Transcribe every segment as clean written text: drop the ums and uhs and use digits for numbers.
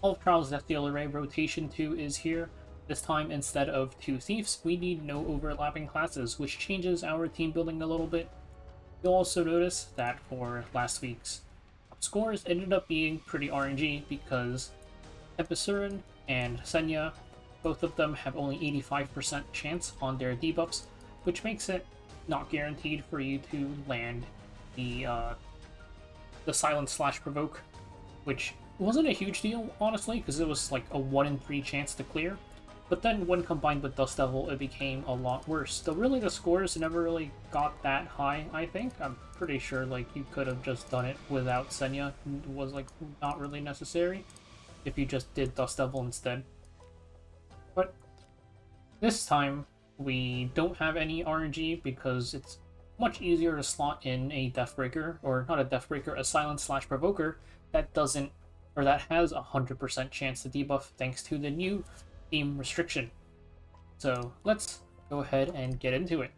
All of Trials Death Deal Array Rotation 2 is here. This time, instead of 2 Thieves, we need no overlapping classes, which changes our team building a little bit. You'll also notice that for last week's scores ended up being pretty RNG because Episurin and Senya, both of them have only 85% chance on their debuffs, which makes it not guaranteed for you to land the Silence slash Provoke, which wasn't a huge deal, honestly, because it was like a 1 in 3 chance to clear. But then when combined with Dust Devil, it became a lot worse. So really the scores never really got that high, I think. I'm pretty sure like you could have just done it without Senya. It was like not really necessary if you just did Dust Devil instead. But this time we don't have any RNG because it's much easier to slot in a Deathbreaker, or not a Deathbreaker, a Silence slash Provoker that doesn't, or that has a 100% chance to debuff thanks to the new team restriction. So let's go ahead and get into it.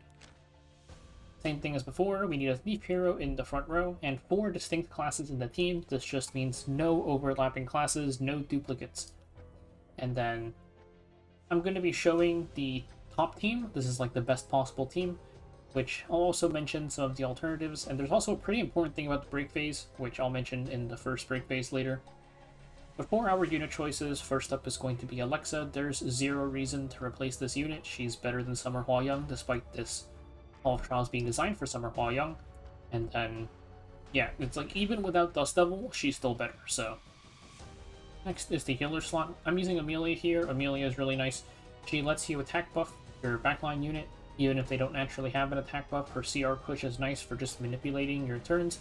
Same thing as before, we need a Thief Hero in the front row and 4 distinct classes in the team. This just means no overlapping classes, no duplicates. And then I'm going to be showing the top team. This is like the best possible team, which I'll also mention some of the alternatives. And there's also a pretty important thing about the break phase, which I'll mention in the first break phase later. But for our unit choices, first up is going to be Alexa. There's zero reason to replace this unit. She's better than Summer Hua-Young, despite this Hall of Trials being designed for Summer Hua-Young. And then, yeah, it's like even without Dust Devil, she's still better, so. Next is the healer slot. I'm using Emilia here. Emilia is really nice. She lets you attack buff your backline unit, even if they don't naturally have an attack buff. Her CR push is nice for just manipulating your turns.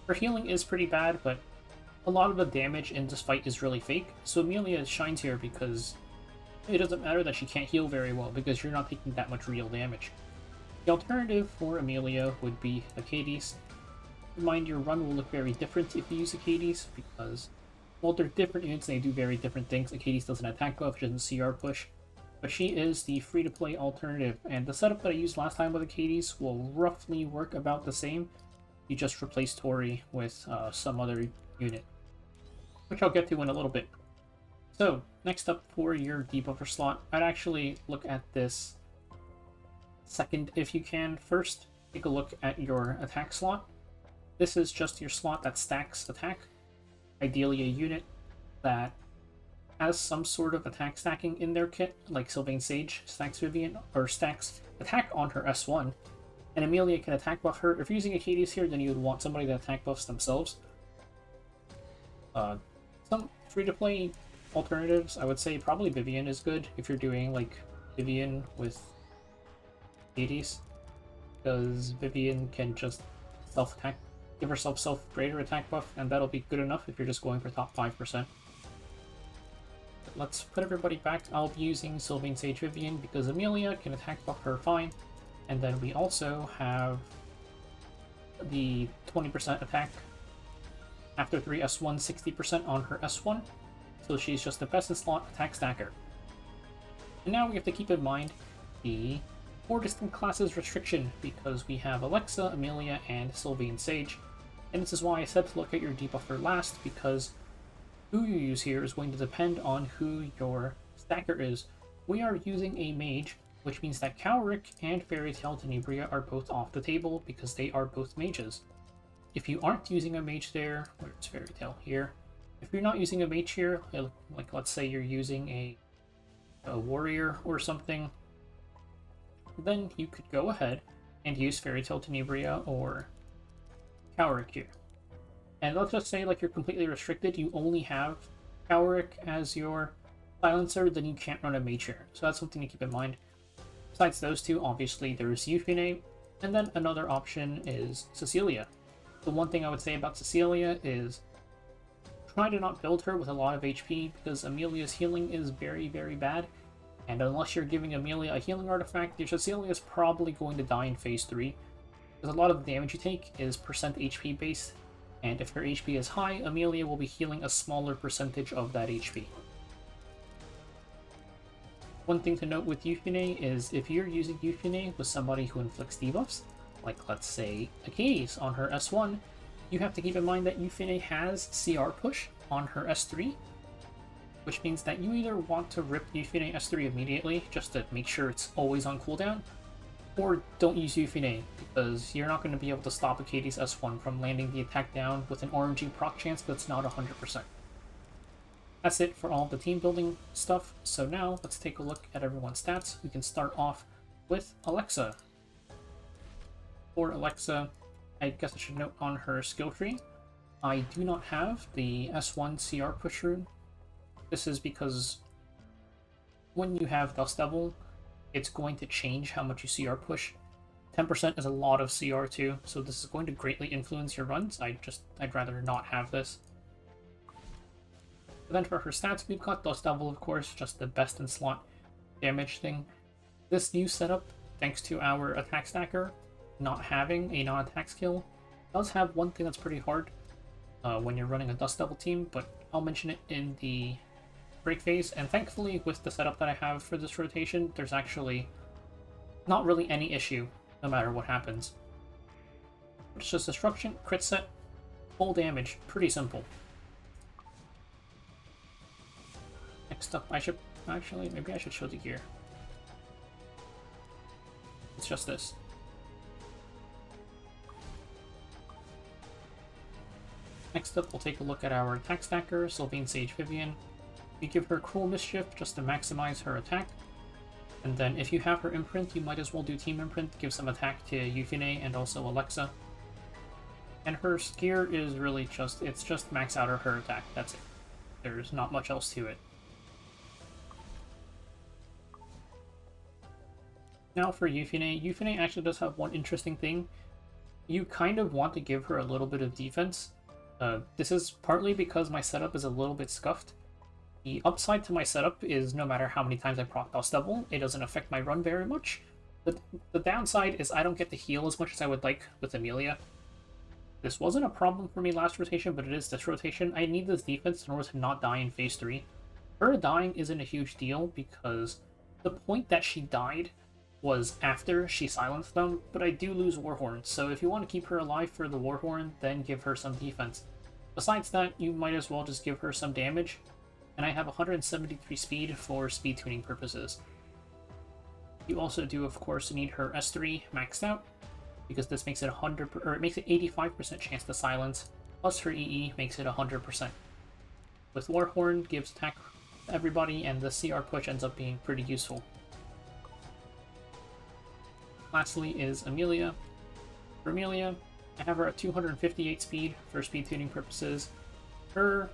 Her healing is pretty bad, but a lot of the damage in this fight is really fake, so Emilia shines here because it doesn't matter that she can't heal very well because you're not taking that much real damage. The alternative for Emilia would be Achades. Mind your run will look very different if you use Achades because, well, they're different units and they do very different things. Achades doesn't attack buff, she doesn't CR push, but she is the free-to-play alternative, and the setup that I used last time with Achades will roughly work about the same. You just replace Tori with some other unit, which I'll get to in a little bit. So, next up for your debuffer slot, I'd actually look at this second if you can. First, take a look at your attack slot. This is just your slot that stacks attack. Ideally a unit that has some sort of attack stacking in their kit, like Sylvain Sage stacks Vivian, or stacks attack on her S1, and Emilia can attack buff her. If you're using Achades here, then you would want somebody that attack buffs themselves. Some free-to-play alternatives, I would say probably Vivian is good if you're doing like Vivian with Hades, because Vivian can just self-attack, give herself greater attack buff, and that'll be good enough if you're just going for top 5%. Let's put everybody back. I'll be using Sylvain Sage Vivian because Emilia can attack buff her fine, and then we also have the 20% attack after 3 S1, 60% on her S1, so she's just the best in slot attack stacker. And now we have to keep in mind the 4 distinct classes restriction, because we have Alexa, Emilia, and Sylvain Sage, and this is why I said to look at your debuffer last, because who you use here is going to depend on who your stacker is. We are using a mage, which means that Cowrick and Fairy Tail Tenebria are both off the table because they are both mages. If you aren't using a mage there, where's Fairy Tail here? If you're not using a mage here, like let's say you're using a warrior or something, then you could go ahead and use Fairy Tail Tenebria or Cowrick here. And let's just say like you're completely restricted, you only have Cowrick as your silencer, then you can't run a mage here. So that's something to keep in mind. Besides those two, obviously there's Yufine, and then another option is Cecilia. The one thing I would say about Cecilia is try to not build her with a lot of HP because Emilia's healing is very, very bad. And unless you're giving Emilia a healing artifact, your Cecilia is probably going to die in phase 3. Because a lot of the damage you take is percent HP based, and if her HP is high, Emilia will be healing a smaller percentage of that HP. One thing to note with Yufine is if you're using Yufine with somebody who inflicts debuffs, like let's say Achades on her S1, you have to keep in mind that Yufine has CR push on her S3, which means that you either want to rip Yufine S3 immediately, just to make sure it's always on cooldown, or don't use Yufine, because you're not going to be able to stop a Katie's S1 from landing the attack down with an RNG proc chance that's not 100%. That's it for all the team building stuff, so now let's take a look at everyone's stats. We can start off with Alexa. For Alexa, I guess I should note on her skill tree, I do not have the S1 CR push rune. This is because when you have Dust Devil, it's going to change how much you CR push. 10% is a lot of CR too, so this is going to greatly influence your runs. I'd rather not have this. But then for her stats, we've got Dust Devil, of course, just the best in slot damage thing. This new setup, thanks to our attack stacker not having a non-attack skill, does have one thing that's pretty hard when you're running a Dust Devil team, but I'll mention it in the break phase. And thankfully, with the setup that I have for this rotation, there's actually not really any issue, no matter what happens. It's just destruction, crit set, full damage, pretty simple. Next up, maybe I should show the gear. It's just this. Next up, we'll take a look at our attack stacker, Sylvain, Sage, Vivian. We give her Cruel Mischief just to maximize her attack. And then if you have her imprint, you might as well do Team Imprint, give some attack to Yufine and also Alexa. And her gear is really it's just max out her attack, that's it. There's not much else to it. Now for Yufine. Yufine actually does have one interesting thing. You kind of want to give her a little bit of defense. This is partly because my setup is a little bit scuffed. The upside to my setup is no matter how many times I proc Dust Devil, it doesn't affect my run very much. But the downside is I don't get to heal as much as I would like with Emilia. This wasn't a problem for me last rotation, but it is this rotation. I need this defense in order to not die in phase 3. Her dying isn't a huge deal because the point that she died was after she silenced them, but I do lose Warhorn, so if you want to keep her alive for the Warhorn, then give her some defense. Besides that, you might as well just give her some damage, and I have 173 speed for speed tuning purposes. You also do, of course, need her S3 maxed out, because this makes it 85% chance to silence, plus her EE makes it 100%. With Warhorn, gives attack to everybody, and the CR push ends up being pretty useful. Lastly is Emilia. For Emilia, I have her at 258 speed for speed tuning purposes. Her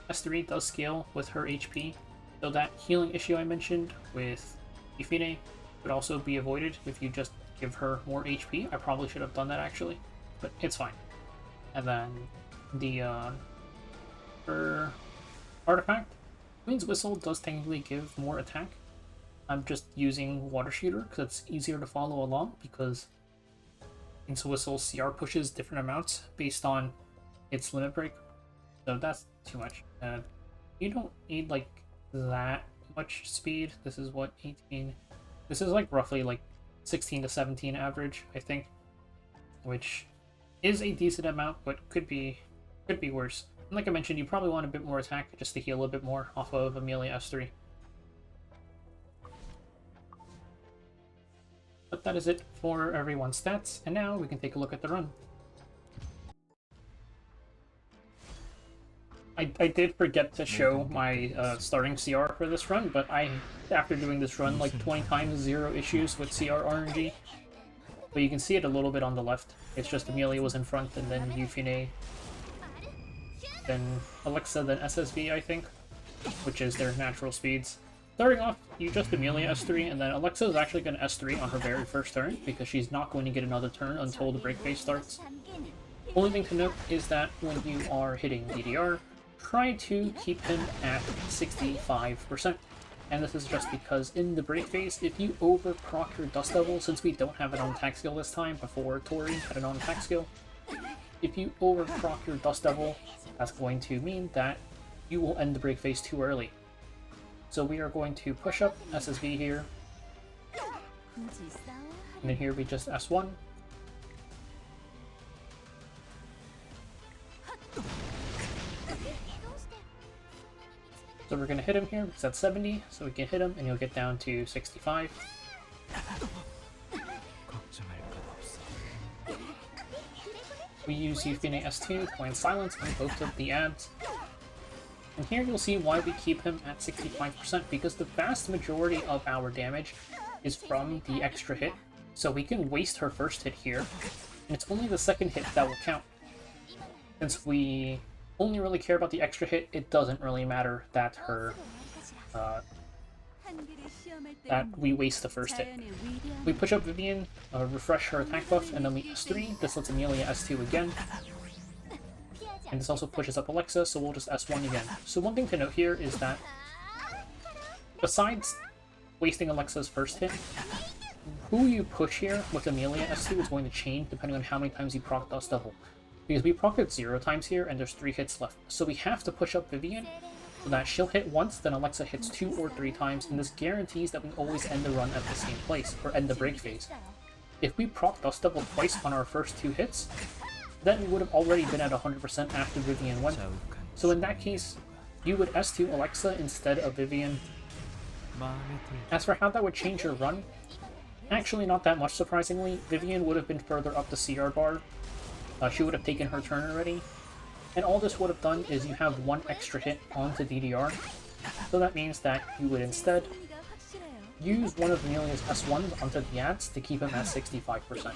S3 does scale with her HP, so that healing issue I mentioned with Yufine would also be avoided if you just give her more HP. I probably should have done that actually, but it's fine. And then her artifact, Queen's Whistle does technically give more attack. I'm just using Water Shooter because it's easier to follow along, because Queen's Whistle CR pushes different amounts based on its limit break. So that's too much. You don't need like that much speed. This is what, 18? This is like roughly like 16 to 17 average, I think, which is a decent amount, but could be worse. And like I mentioned, you probably want a bit more attack just to heal a bit more off of Emilia S3. But that is it for everyone's stats, and now we can take a look at the run. I did forget to show my starting CR for this run, but after doing this run like 20 times, 0 issues with CR RNG. But you can see it a little bit on the left. It's just Emilia was in front, and then Yufine, then Alexa, then SSV, I think, which is their natural speeds. Starting off, you just Emilia S3, and then Alexa is actually going to S3 on her very first turn, because she's not going to get another turn until the break phase starts. Only thing to note is that when you are hitting DDR, try to keep him at 65%. And this is just because in the break phase, if you overproc your Dust Devil, since we don't have an on-attack skill this time, before Tori had an on-attack skill, if you overproc your Dust Devil, that's going to mean that you will end the break phase too early. So we are going to push up SSV here, and then here we just S1. So we're going to hit him here because that's 70, so we can hit him and he'll get down to 65. We use Yufine S2 to land silence on both of the ads. And here you'll see why we keep him at 65%, because the vast majority of our damage is from the extra hit. So we can waste her first hit here, and it's only the second hit that will count. Since we only really care about the extra hit, it doesn't really matter that that we waste the first hit. We push up Vivian, refresh her attack buff, and then we S3. This lets Emilia S2 again. And this also pushes up Alexa, so we'll just S1 again. So one thing to note here is that, besides wasting Alexa's first hit, who you push here with Emilia S2 is going to change depending on how many times you proc Dust Devil. Because we proc it 0 times here, and there's 3 hits left. So we have to push up Vivian, so that she'll hit once, then Alexa hits 2 or 3 times, and this guarantees that we always end the run at the same place, or end the break phase. If we proc Dust Devil twice on our first 2 hits, then we would have already been at 100% after Vivian went. So in that case, you would S2 Alexa instead of Vivian. As for how that would change your run, actually not that much surprisingly. Vivian would have been further up the CR bar. She would have taken her turn already. And all this would have done is you have 1 extra hit onto DDR. So that means that you would instead use one of Emilia's S1s onto the ads to keep him at 65%.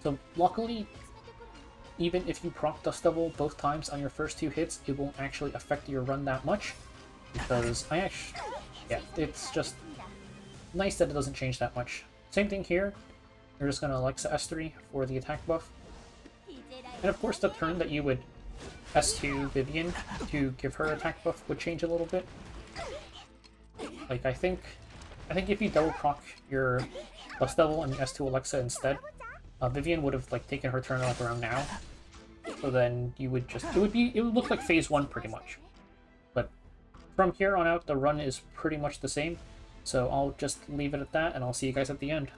So luckily, even if you proc Dust Devil both times on your first 2 hits, it won't actually affect your run that much. Because yeah, it's just nice that it doesn't change that much. Same thing here. You're just going to Alexa S3 for the attack buff. And of course the turn that you would S2 Vivian to give her attack buff would change a little bit. Like, I think if you double proc your Dust Devil and S2 Alexa instead, Vivian would have like taken her turn like around now. So then you would just, it would look like phase 1 pretty much. But from here on out, the run is pretty much the same. So I'll just leave it at that, and I'll see you guys at the end.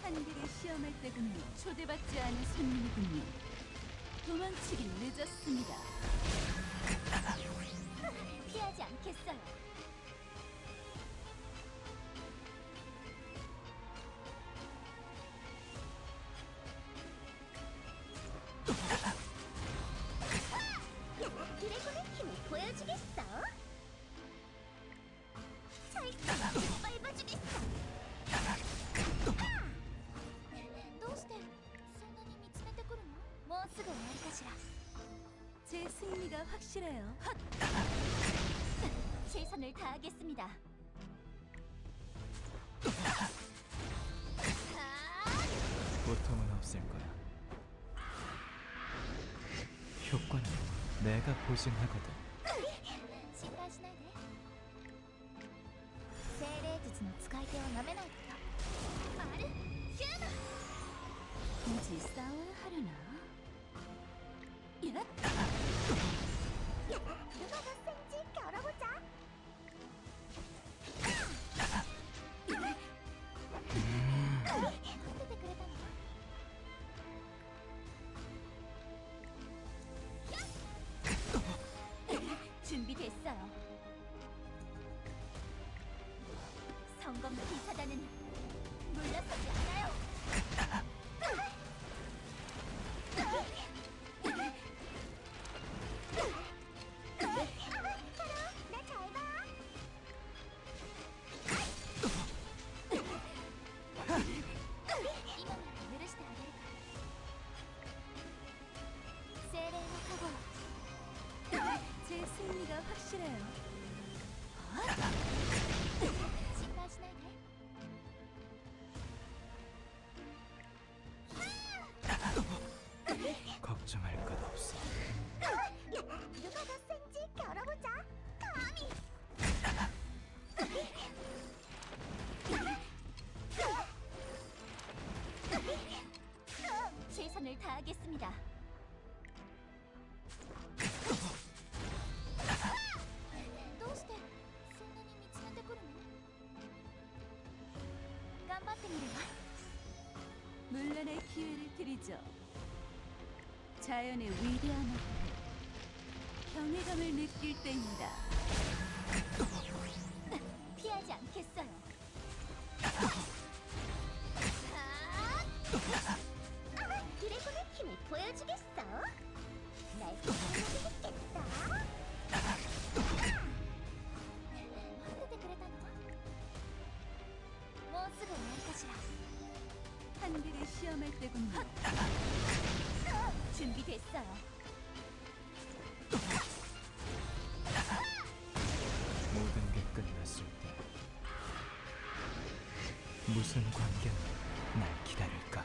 한글을 시험할 때군요. 초대받지 않은 손님이군요. 도망치긴 늦었습니다. 피하지 않겠어요. 드래곤의 힘을 보여주겠어? 절대 밟아주겠어. どうしてそんなに見つめてくるの? もうすぐ終わりかしら. 제 승리가 확실해요. 헛! 최선을 다하겠습니다. 고통은 없을 거야. 효과는 내가 보증하거든. 心配しないで. 精霊術の使い手をなめないこと. ある! 휴! 굳이 싸워야 하려나? 야! 누가 더 센지 겨뤄보자. 준비됐어요. 성검 기사단은 물러서지 않아요. 최선을 다하겠습니다. 도우스테 손나니 미츠메테くるの? 頑張ってみるわ. 물론의 기회를 드리죠. 자연의 위대한 앞에 경외감을 느낄 때입니다. 피하지 않겠어요. 드래곤의 힘을 보여주겠어? 날 보여주겠겠어? 待っててくれたの? もうすぐ終わりかしら. 한계를 시험할 때군요. 준비됐어요. 모든 게 끝났을 때 무슨 관계는 날 기다릴까?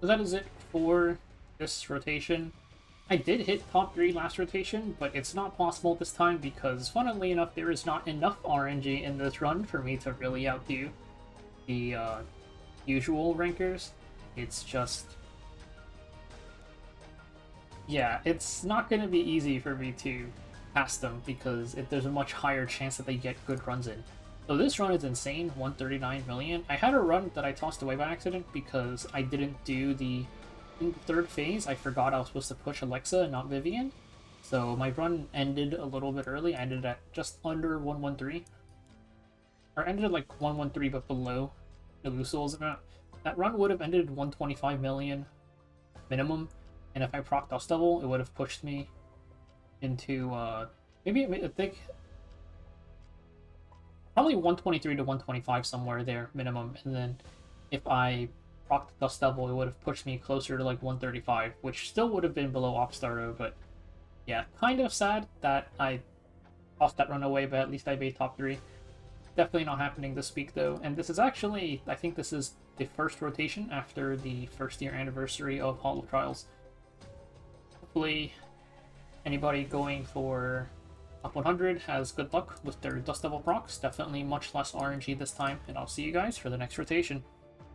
So that is it for this rotation. I did hit top 3 last rotation, but it's not possible this time because, funnily enough, there is not enough RNG in this run for me to really outdo the usual rankers. It's just... yeah, it's not going to be easy for me to pass them because there's a much higher chance that they get good runs in. So this run is insane, 139 million. I had a run that I tossed away by accident because I didn't do the... in the third phase, I forgot I was supposed to push Alexa and not Vivian. So my run ended a little bit early. I ended at just under 113. Or ended at like 113 but below Illusol's amount. That run would have ended 125 million minimum. And if I proc Dust Devil, it would have pushed me into, maybe, I think, probably 123 to 125 somewhere there minimum. And then if I proc Dust Devil, it would have pushed me closer to like 135, which still would have been below Opstardo, but yeah, kind of sad that I tossed that run away, but at least I made top 3. Definitely not happening this week though, and this is actually, I think this is the first rotation after the first year anniversary of Hall of Trials. Hopefully anybody going for top 100 has good luck with their Dust Devil procs. Definitely much less RNG this time, and I'll see you guys for the next rotation.